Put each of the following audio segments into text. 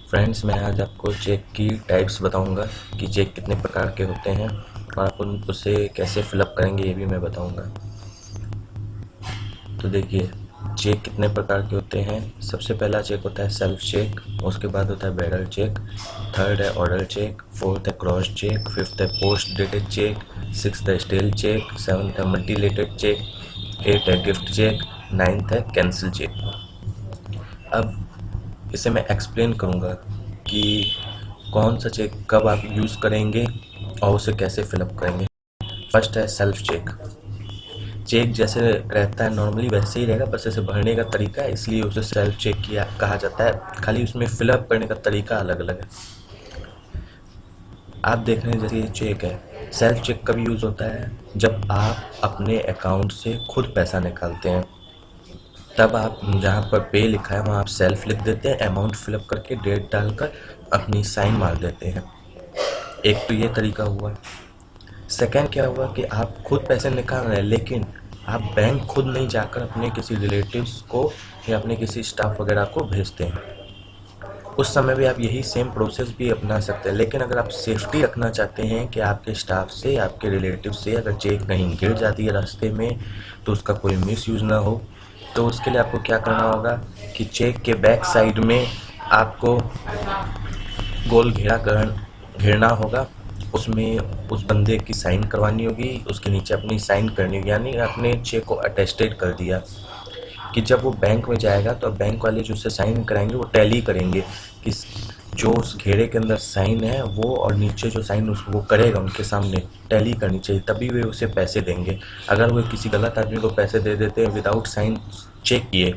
Friends, मैं आज आपको चेक की टाइप्स बताऊंगा कि चेक कितने प्रकार के होते हैं और आप उसे कैसे फिलअप करेंगे ये भी मैं बताऊंगा। तो देखिए, चेक कितने प्रकार के होते हैं। सबसे पहला चेक होता है सेल्फ चेक, उसके बाद होता है बैरल चेक, थर्ड है ऑर्डर चेक, फोर्थ है क्रॉस चेक, फिफ्थ है पोस्ट डेटेड चेक, सिक्स्थ है स्टेल चेक, सेवन्थ है मल्टीलेटेड चेक, एट है गिफ्ट चेक, नाइन्थ है कैंसिल चेक। अब इसे मैं एक्सप्लेन करूँगा कि कौन सा चेक कब आप यूज़ करेंगे और उसे कैसे फिलअप करेंगे। फर्स्ट है सेल्फ चेक। चेक जैसे रहता है नॉर्मली वैसे ही रहेगा, बस इसे भरने का तरीका है, इसलिए उसे सेल्फ चेक किया कहा जाता है। खाली उसमें फिलअप करने का तरीका अलग अलग है। आप देख रहे हैं जैसे ये चेक है, सेल्फ चेक कब यूज़ होता है? जब आप अपने अकाउंट से खुद पैसा निकालते हैं, तब आप जहाँ पर पे लिखा है वहाँ आप सेल्फ लिख देते हैं, अमाउंट फिलअप करके डेट डालकर अपनी साइन मार देते हैं। एक तो ये तरीका हुआ। सेकेंड क्या हुआ कि आप खुद पैसे निकाल रहे हैं, लेकिन आप बैंक खुद नहीं जाकर अपने किसी रिलेटिव्स को या अपने किसी स्टाफ वगैरह को भेजते हैं। उस समय भी आप यही सेम प्रोसेस भी अपना सकते हैं, लेकिन अगर आप सेफ्टी रखना चाहते हैं कि आपके स्टाफ से, आपके रिलेटिव से अगर चेक कहीं गिर जाती है रास्ते में तो उसका कोई मिस यूज़ ना हो, तो उसके लिए आपको क्या करना होगा कि चेक के बैक साइड में आपको गोल घेरना होगा। उसमें उस बंदे की साइन करवानी होगी, उसके नीचे अपनी साइन करनी होगी, यानी आपने चेक को अटेस्टेड कर दिया कि जब वो बैंक में जाएगा तो बैंक वाले जो उसे साइन कराएंगे वो टैली करेंगे कि जो उस घेरे के अंदर साइन है वो और नीचे जो साइन वो करेगा उनके सामने टैली करनी चाहिए, तभी वे उसे पैसे देंगे। अगर वो किसी गलत आदमी को पैसे दे देते हैं विदाउट साइन चेक किए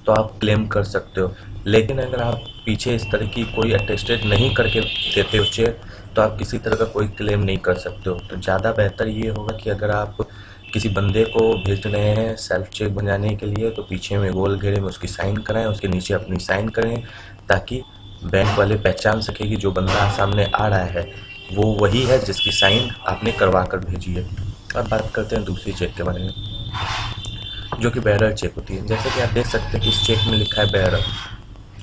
तो आप क्लेम कर सकते हो। लेकिन अगर आप पीछे इस तरह की कोई अटेस्टेड नहीं करके देते हो चेक, तो आप किसी तरह का कोई क्लेम नहीं कर सकते हो। तो ज़्यादा बेहतर ये होगा कि अगर आप किसी बंदे को भेज रहे हैं सेल्फ चेक बनाने के लिए, तो पीछे में गोल घेरे में उसकी साइन कराएं, उसके नीचे अपनी साइन करें, ताकि बैंक वाले पहचान सके कि जो बंदा सामने आ रहा है वो वही है जिसकी साइन आपने करवा कर भेजी है। अब बात करते हैं दूसरी चेक के बारे में, जो कि बैरल चेक होती है। जैसे कि आप देख सकते हैं कि इस चेक में लिखा है बैरल।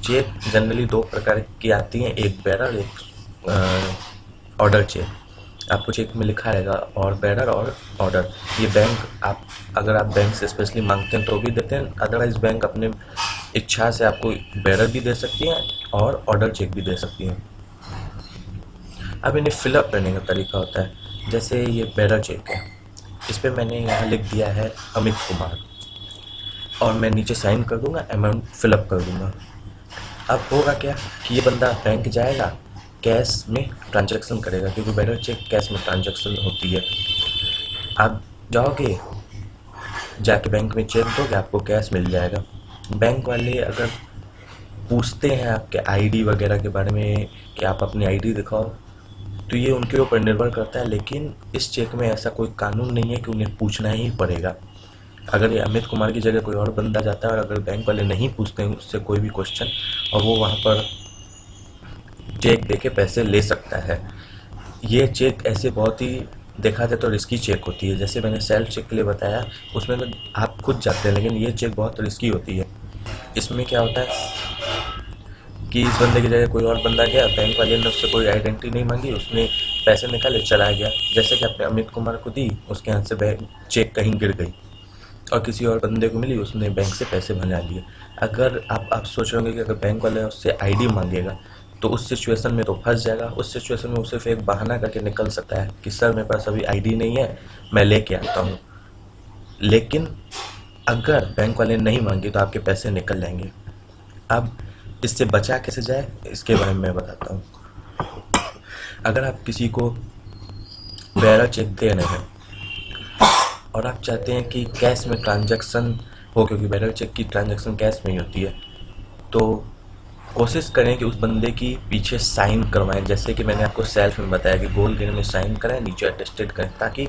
चेक जनरली दो प्रकार की आती हैं, एक बैरल, एक ऑर्डर चेक। आपको चेक में लिखा रहेगा और बैरल और ऑर्डर। ये बैंक आप अगर आप बैंक से स्पेशली मांगते हैं तो भी देते हैं, अदरवाइज बैंक अपने इच्छा से आपको बैरल भी दे सकती हैं और ऑर्डर चेक भी दे सकती हैं। अब इन्हें फिलअप करने का तरीका होता है। जैसे ये बैरल चेक है, इस पर मैंने यहाँ लिख दिया है अमित कुमार और मैं नीचे साइन कर दूंगा, अमाउंट फिलअप कर दूंगा। अब होगा क्या कि ये बंदा बैंक जाएगा, कैश में ट्रांजैक्शन करेगा, क्योंकि बैरल चेक कैश में ट्रांजैक्शन होती है। आप जाओगे, जाके बैंक में चेक दोगे, आपको कैश मिल जाएगा। बैंक वाले अगर पूछते हैं आपके आईडी वगैरह के बारे में कि आप अपनी आईडी दिखाओ, तो ये उनके ऊपर निर्भर करता है, लेकिन इस चेक में ऐसा कोई कानून नहीं है कि उन्हें पूछना ही पड़ेगा। अगर ये अमित कुमार की जगह कोई और बंदा जाता है और अगर बैंक वाले नहीं पूछते हैं उससे कोई भी क्वेश्चन, और वो वहाँ पर चेक दे के पैसे ले सकता है। ये चेक ऐसे बहुत ही देखा जाए तो रिस्की चेक होती है। जैसे मैंने सेल्फ चेक के लिए बताया, उसमें तो आप खुद जाते हैं, लेकिन ये चेक बहुत रिस्की होती है। इसमें क्या होता है कि इस बंदे की जगह कोई और बंदा गया, बैंक वाले ने उससे कोई आइडेंटिटी नहीं मांगी, उसने पैसे निकाले चला गया। जैसे कि आपने अमित कुमार को दी, उसके हाथ से बैंक चेक कहीं गिर गई और किसी और बंदे को मिली, उसने बैंक से पैसे बना लिए। अगर आप सोच रहे होंगे कि अगर बैंक वाले उससे आईडी मांगेगा तो उस सिचुएशन में तो फंस जाएगा। उस सिचुएशन में वो सिर्फ एक बहाना करके निकल सकता है कि सर मेरे पास अभी आईडी नहीं है, मैं लेके आता हूँ। लेकिन अगर बैंक वाले नहीं मांगे तो आपके पैसे निकल जाएंगे। अब इससे बचा कैसे जाए इसके बारे में मैं बताता हूँ। अगर आप किसी को बैरल चेक दे रहे हैं और आप चाहते हैं कि कैश में ट्रांजैक्शन हो, क्योंकि बैरल चेक की ट्रांजैक्शन कैश में ही होती है, तो कोशिश करें कि उस बंदे की पीछे साइन करवाएं। जैसे कि मैंने आपको सेल्फ में बताया कि गोल घेरे में साइन कराएं, नीचे अटेस्टेड करें, ताकि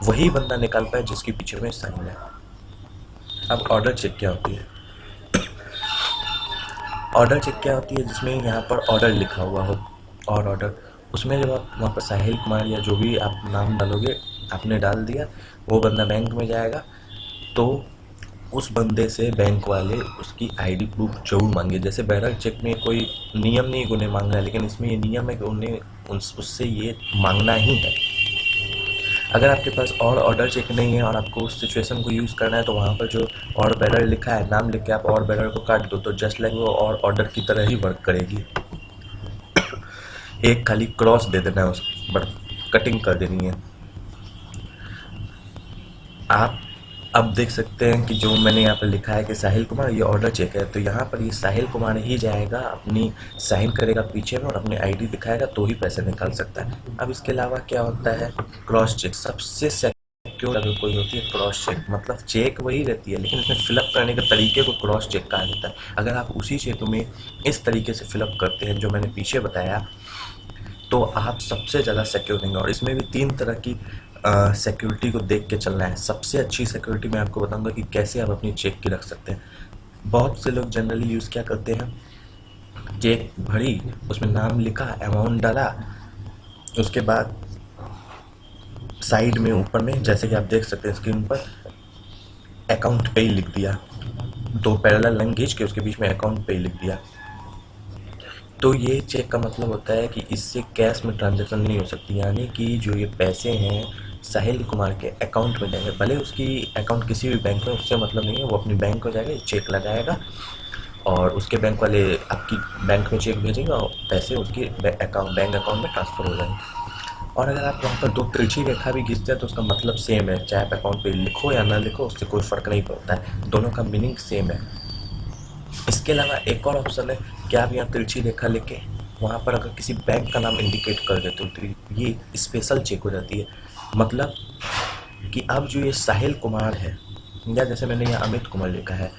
वही बंदा निकाल पाए जिसके पीछे में साइन है। अब ऑर्डर चेक क्या होती है? ऑर्डर चेक क्या होती है? जिसमें यहाँ पर ऑर्डर लिखा हुआ हो और ऑर्डर, उसमें जब आप वहाँ पर साहिल कुमार या जो भी आप नाम डालोगे, आपने डाल दिया, वो बंदा बैंक में जाएगा तो उस बंदे से बैंक वाले उसकी आईडी प्रूफ जरूर मांगे। जैसे बैरर चेक में कोई नियम नहीं कि उन्हें मांगना है, लेकिन इसमें ये नियम है कि उन्हें उससे ये मांगना ही है। अगर आपके पास और ऑर्डर चेक नहीं है और आपको उस सिचुएशन को यूज़ करना है, तो वहाँ पर जो और बैरर लिखा है, नाम लिख के आप और बैरर को काट दो, तो जस्ट लाइक वो और ऑर्डर की तरह ही वर्क करेगी। एक खाली क्रॉस दे देना है उस पर, कटिंग कर देनी है। आप अब देख सकते हैं कि जो मैंने यहाँ पर लिखा है कि साहिल कुमार, ये ऑर्डर चेक है, तो यहाँ पर ये साहिल कुमार ही जाएगा, अपनी साइन करेगा पीछे में और अपनी आईडी दिखाएगा तो ही पैसे निकाल सकता है। अब इसके अलावा क्या होता है, क्रॉस चेक। सबसे सिक्योर अगर कोई होती है क्रॉस चेक, मतलब चेक वही रहती है लेकिन इसमें फिलअप करने के तरीके को क्रॉस चेक कहा जाता है। अगर आप उसी चेक में इस तरीके से फिलअप करते हैं जो मैंने पीछे बताया, तो आप सबसे ज़्यादा सिक्योर रहेंगे। और इसमें भी 3 तरह की सिक्योरिटी को देख के चलना है। सबसे अच्छी सिक्योरिटी मैं आपको बताऊंगा कि कैसे आप अपनी चेक की रख सकते हैं। बहुत से लोग जनरली यूज़ क्या करते हैं, चेक भरी, उसमें नाम लिखा, अमाउंट डाला, उसके बाद साइड में ऊपर में जैसे कि आप देख सकते हैं स्क्रीन पर, अकाउंट पे लिख दिया, 2 पैरेलल लाइन खींच के उसके बीच में अकाउंट पे लिख दिया। तो ये चेक का मतलब होता है कि इससे कैश में ट्रांजैक्शन नहीं हो सकती, यानी कि जो ये पैसे हैं साहिल कुमार के अकाउंट में जाएंगे। भले उसकी अकाउंट किसी भी बैंक में, उससे मतलब नहीं है, वो अपनी बैंक को जाएगा, चेक लगाएगा और उसके बैंक वाले आपकी बैंक में चेक भेजेंगे और पैसे उसकी बैंक अकाउंट में ट्रांसफ़र हो जाएंगे। और अगर आप वहाँ पर 2 तिरछी रेखा भी खींचते हैं तो उसका मतलब सेम है, चाहे आप अकाउंट पे लिखो या ना लिखो, उससे कोई फ़र्क नहीं पड़ता है, दोनों का मीनिंग सेम है। इसके अलावा एक और ऑप्शन है कि आप यहाँ तिरछी रेखा लेके वहाँ पर अगर किसी बैंक का नाम इंडिकेट कर देते हो तो ये स्पेशल चेक हो जाती है। मतलब कि अब जो ये साहिल कुमार है, या जैसे मैंने यहाँ अमित कुमार लिखा है,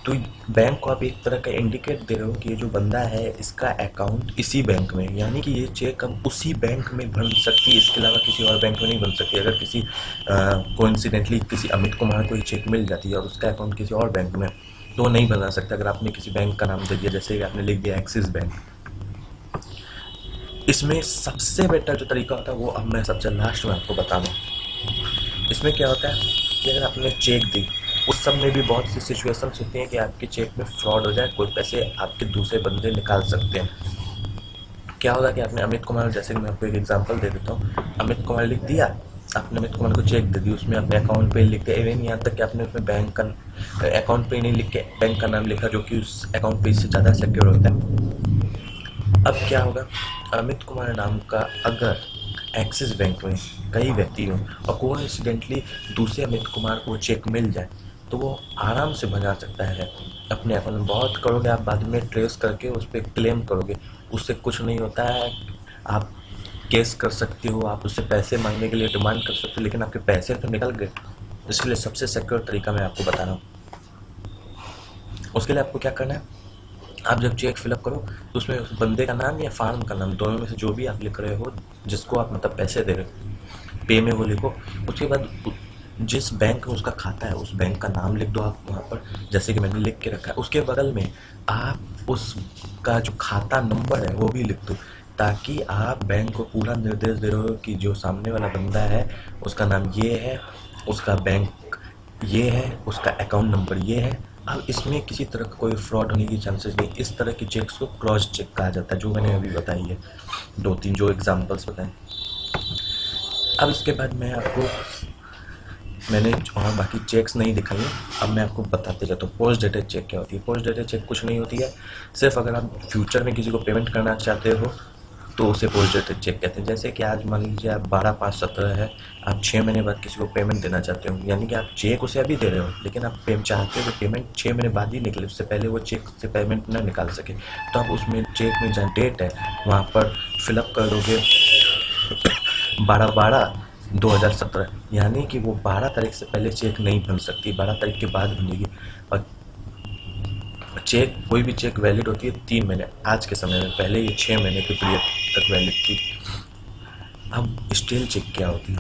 तो बैंक को आप एक तरह का इंडिकेट दे रहे हो कि ये जो बंदा है इसका अकाउंट इसी बैंक में, यानी कि ये चेक अब उसी बैंक में बन सकती है, इसके अलावा किसी और बैंक में नहीं बन सकती। अगर किसी कोइंसिडेंटली किसी अमित कुमार को ये चेक मिल जाती है और उसका अकाउंट किसी और बैंक में, तो वो नहीं बना सकता। अगर आपने किसी बैंक का नाम दे दिया, जैसे कि आपने लिख दिया एक्सिस बैंक, इसमें सबसे बेटर जो तरीका होता है वो अब मैं सबसे लास्ट में आपको बता दूँ। इसमें क्या होता है कि अगर आपने चेक दी, उस सब में भी बहुत सी सिचुएशंस होती हैं कि आपके चेक में फ्रॉड हो जाए, कोई पैसे आपके दूसरे बंदे निकाल सकते हैं। क्या होगा कि आपने अमित कुमार, जैसे कि मैं आपको एक एग्जांपल दे देता हूँ, अमित कुमार लिख दिया, आपने अमित कुमार को चेक दे दी, उसमें अपने अकाउंट पे लिख के, इवन यहाँ तक कि आपने उसमें बैंक का अकाउंट पे नहीं लिख के बैंक का नाम लिखा, जो कि उस अकाउंट पे से ज़्यादा सिक्योर होता है। अब क्या होगा, अमित कुमार नाम का अगर एक्सिस बैंक में कई व्यक्ति हों और कोइंसिडेंटली दूसरे अमित कुमार को चेक मिल जाए, तो वो आराम से बना सकता है अपने अकाउंट में। बहुत करोगे आप, बाद में ट्रेस करके उस पर क्लेम करोगे, उससे कुछ नहीं होता है। आप केस कर सकते हो, आप उससे पैसे मांगने के लिए डिमांड कर सकते हो, लेकिन आपके पैसे तो निकल गए। इसलिए सबसे सिक्योर तरीका मैं आपको बता रहा हूँ। उसके लिए आपको क्या करना है, आप जब चेक फिलअप करो तो उसमें उस बंदे का नाम या फार्म का नाम, दोनों में से जो भी आप लिख रहे हो, जिसको आप मतलब पैसे दे रहे हो, पे में वो लिखो। उसके बाद जिस बैंक में उसका खाता है उस बैंक का नाम लिख दो आप वहाँ पर, जैसे कि मैंने लिख के रखा है। उसके बगल में आप उसका जो खाता नंबर है वो भी लिख दो, ताकि आप बैंक को पूरा निर्देश दे रहे हो कि जो सामने वाला बंदा है उसका नाम ये है, उसका बैंक ये है, उसका अकाउंट नंबर ये है। अब इसमें किसी तरह का कोई फ्रॉड होने की चांसेस नहीं। इस तरह की चेक्स को क्रॉस चेक कहा जाता है, जो मैंने अभी बताई है, 2-3 जो एग्जांपल्स बताए। अब इसके बाद मैंने और बाकी चेक्स नहीं दिखाई है, अब मैं आपको बताते जाता हूँ पोस्ट डेटेड चेक क्या होती है। पोस्ट डेटेड चेक कुछ नहीं होती है, सिर्फ अगर आप फ्यूचर में किसी को पेमेंट करना चाहते हो तो उसे पोस्ट डेटेड चेक कहते हैं। जैसे कि आज मान लीजिए आप 12/5/17 है, आप 6 महीने बाद किसी को पेमेंट देना चाहते हो, यानी कि आप चेक उसे अभी दे रहे हो, लेकिन आप चाहते हो कि पेमेंट 6 महीने बाद ही निकले, उससे पहले वो चेक से पेमेंट ना निकाल सके। तो आप उसमें चेक में जहाँ डेट है वहाँ पर फिलअप कर दोगे 12/12/2017, यानी कि वो 12 तारीख से पहले चेक नहीं बन सकती, 12 तारीख के बाद बनेगी। और चेक, कोई भी चेक वैलिड होती है 3 महीने आज के समय में, पहले ये 6 महीने के पीरियड तक वैलिड थी। अब स्टील चेक क्या होती है,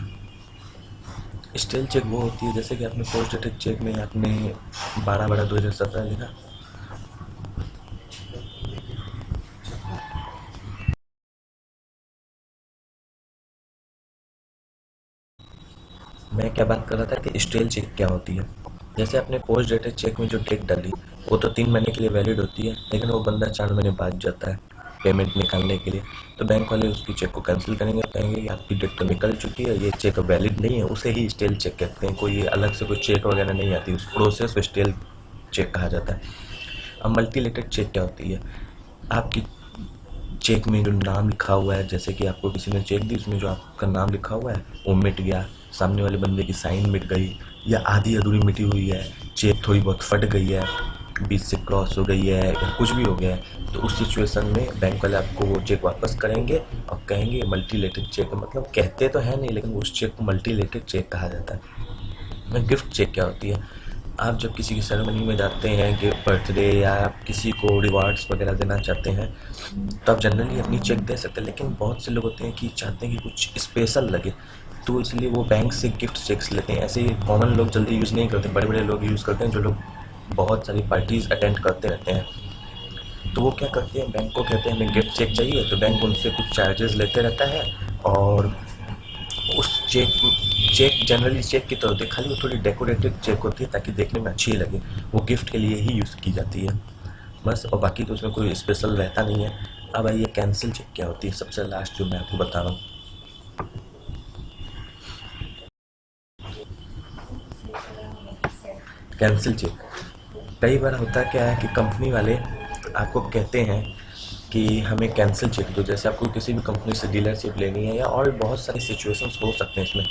स्टील चेक वो होती है जैसे कि आपने पोस्ट डेटेड चेक में आपने 12/12/2017 लिखा, मैं क्या बात कर रहा था कि स्टील चेक क्या होती है। जैसे आपने पोस्ट डेटेड चेक में जो डेट डाली वो तो 3 महीने के लिए वैलिड होती है, लेकिन वो बंदा 4 महीने बाद जाता है पेमेंट निकालने के लिए, तो बैंक वाले उसकी चेक को कैंसिल करेंगे, कहेंगे कि आपकी डेट तो निकल चुकी है, ये चेक वैलिड नहीं है। उसे ही स्टेल चेक कहते हैं, कोई अलग से कोई चेक वगैरह नहीं आती, उस प्रोसेस को स्टेल चेक कहा जाता है। अब मल्टीलेटेड चेक क्या होती है? आपकी चेक में जो नाम लिखा हुआ है, जैसे कि आपको किसी ने चेक दी, उसमें जो आपका नाम लिखा हुआ है वो मिट गया, सामने वाले बंदे की साइन मिट गई, या आधी अधूरी मिटी हुई है, चेक थोड़ी बहुत फट गई है, बीच से क्रॉस हो गई है, या कुछ भी हो गया है, तो उस सिचुएशन में बैंक वाले आपको वो चेक वापस करेंगे और कहेंगे मल्टीलेटेड चेक। मतलब कहते तो है नहीं, लेकिन उस चेक को मल्टीलेटेड चेक कहा जाता है। गिफ्ट चेक क्या होती है? आप जब किसी की सेरेमनी में जाते हैं, गिफ्ट बर्थडे, या आप किसी को रिवार्ड्स वगैरह देना चाहते हैं, तो आप जनरली अपनी चेक दे सकते हैं, लेकिन बहुत से लोग होते हैं कि चाहते हैं कि कुछ स्पेशल लगे, तो इसलिए वो बैंक से गिफ्ट चेक्स लेते हैं। ऐसे ही कॉमन लोग जल्दी यूज़ नहीं करते, बड़े बड़े लोग यूज़ करते हैं, जो लोग बहुत सारी पार्टीज़ अटेंड करते रहते हैं, तो वो क्या करते हैं, बैंक को कहते हैं हमें गिफ्ट चेक चाहिए, तो बैंक उनसे कुछ चार्जेस लेते रहता है, और उस चेक चेक जनरली चेक की तरह होती है, खाली वो थोड़ी डेकोरेटेड चेक होती है ताकि देखने में अच्छी लगे, वो गिफ्ट के लिए ही यूज़ की जाती है बस, और बाकी तो उसमें कोई स्पेशल रहता नहीं है। अब आइए कैंसिल चेक क्या होती है, सबसे लास्ट जो मैं आपको बता रहा हूँ। कैंसिल चेक कई बार होता क्या है कि कंपनी वाले आपको कहते हैं कि हमें कैंसिल चेक दो, जैसे आपको किसी भी कंपनी से डीलरशिप लेनी है, या और भी बहुत सारी सिचुएशंस हो सकते हैं इसमें,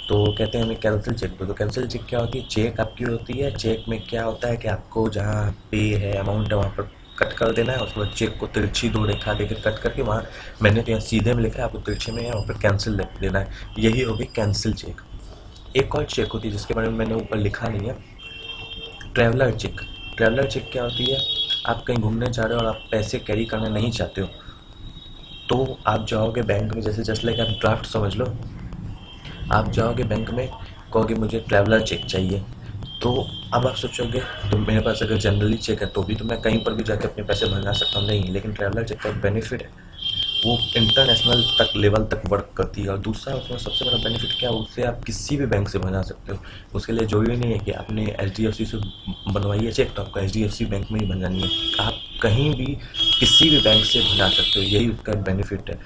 तो कहते हैं हमें कैंसिल चेक दो। तो कैंसिल चेक क्या होती है? चेक आपकी होती है, चेक में क्या होता है कि आपको जहाँ पे है अमाउंट है वहाँ पर कट कर देना है, उसके बाद चेक को तिरछी 2 रेखा देकर कट करके वहाँ, मैंने तो यहाँ सीधे में लिखा है, आपको तिरछे में है वहाँ पर कैंसिल लिख देना है, यही होगी कैंसिल चेक। एक और चेक होती है जिसके बारे में मैंने ऊपर लिखा नहीं है, ट्रैवलर चेक। ट्रैवलर चेक क्या होती है? आप कहीं घूमने जा रहे हो और आप पैसे कैरी करना नहीं चाहते हो, तो आप जाओगे बैंक में, जैसे जस्ट लाइक आप ड्राफ्ट समझ लो, आप जाओगे बैंक में, कहोगे मुझे ट्रैवलर चेक चाहिए, तो अब आप सोचोगे तो मेरे पास अगर जनरली चेक है तो भी तो मैं कहीं पर भी जाकर अपने पैसे भरना सकता हूँ, नहीं, लेकिन ट्रैवलर चेक का एक बेनिफिट है, वो इंटरनेशनल तक लेवल तक वर्क करती है, और दूसरा उसमें सबसे बड़ा बेनिफिट क्या है, उससे आप किसी भी बैंक से भरा सकते हो। उसके लिए जरूरी नहीं है कि आपने HDFC से बनवाई है चेक तो आपको HDFC बैंक में ही बनानी है, आप कहीं भी किसी भी बैंक से बना सकते हो, यही उसका बेनिफिट है।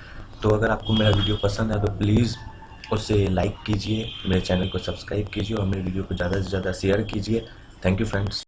तो अगर आपको मेरा वीडियो पसंद है तो प्लीज़ उसे लाइक कीजिए, मेरे चैनल को सब्सक्राइब कीजिए, और मेरे वीडियो को ज़्यादा से ज़्यादा शेयर कीजिए। Thank you friends.